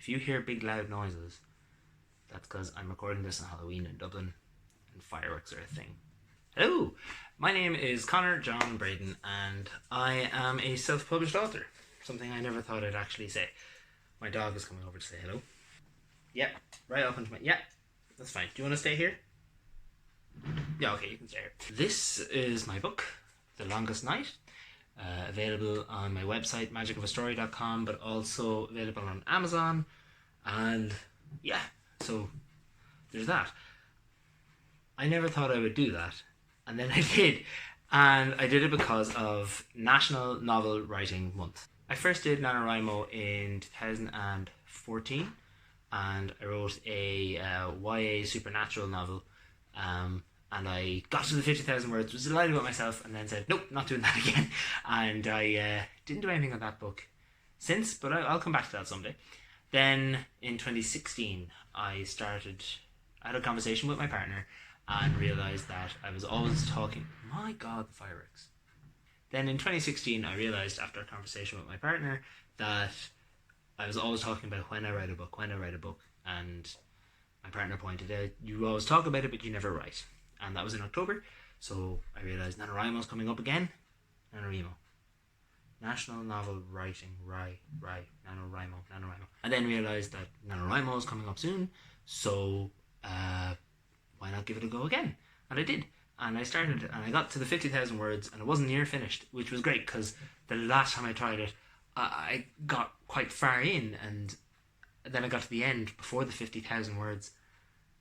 if you hear big loud noises, that's because I'm recording this on Halloween in Dublin and fireworks are a thing. Hello, my name is Connor John Braden and I am a self-published author. Something I never thought I'd actually say. My dog is coming over to say hello. Yeah, right up into my... Yeah, that's fine. Do you want to stay here? Yeah, okay, you can stay here. This is my book, The Longest Night. Available on my website, magicofastory.com, but also available on Amazon. And yeah, so there's that. I never thought I would do that. And then I did. And I did it because of National Novel Writing Month. I first did NaNoWriMo in 2014. And I wrote a YA supernatural novel. And I got to the 50,000 words, was delighted with myself, and then said, nope, not doing that again. And I didn't do anything on that book since, but I'll come back to that someday. Then in 2016, I had a conversation with my partner and realised that I was always talking, my God, the fireworks. Then in 2016, I realised after a conversation with my partner that I was always talking about when I write a book, and my partner pointed out, you always talk about it, but you never write. And that was in October, so I realised NaNoWriMo's coming up again. NaNoWriMo. National Novel Writing, NaNoWriMo. I then realised that NaNoWriMo is coming up soon, so why not give it a go again? And I did. And I started, and I got to the 50,000 words, and it wasn't near finished, which was great, because the last time I tried it, I got quite far in, and then I got to the end before the 50,000 words,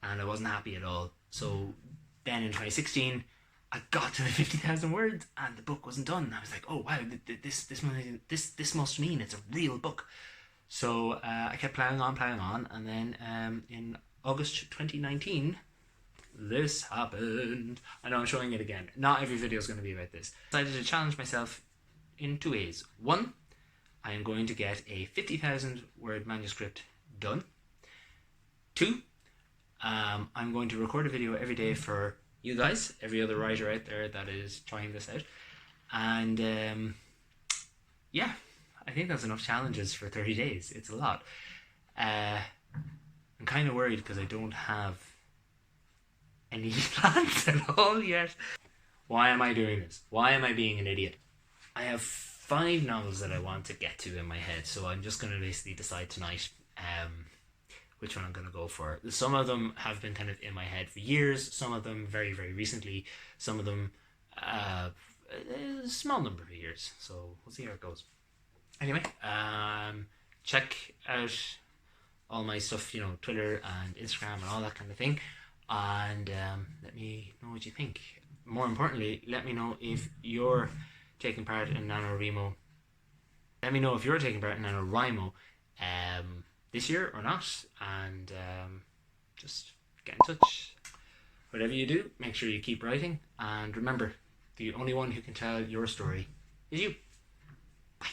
and I wasn't happy at all. So then in 2016, I got to the 50,000 words and the book wasn't done. I was like, oh wow, this must mean it's a real book. So I kept ploughing on, and then in August 2019, this happened. I know I'm showing it again. Not every video is going to be about this. I decided to challenge myself in two ways. One, I am going to get a 50,000 word manuscript done. Two, I'm going to record a video every day for you guys, every other writer out there that is trying this out. And yeah, I think that's enough challenges for 30 days. It's a lot. I'm kind of worried because I don't have any plans at all yet. Why am I doing this? Why am I being an idiot? I have 5 novels that I want to get to in my head, so I'm just going to basically decide tonight which one I'm going to go for. Some of them have been kind of in my head for years, some of them very, very recently, some of them a small number of years, so we'll see how it goes. Anyway, check out all my stuff, you know, Twitter and Instagram and all that kind of thing, and let me know what you think. More importantly, let me know if you're taking part in NaNoWriMo. Let me know if you're taking part in NaNoWriMo this year or not, and just get in touch. Whatever you do, make sure you keep writing, and remember, the only one who can tell your story is you. Bye.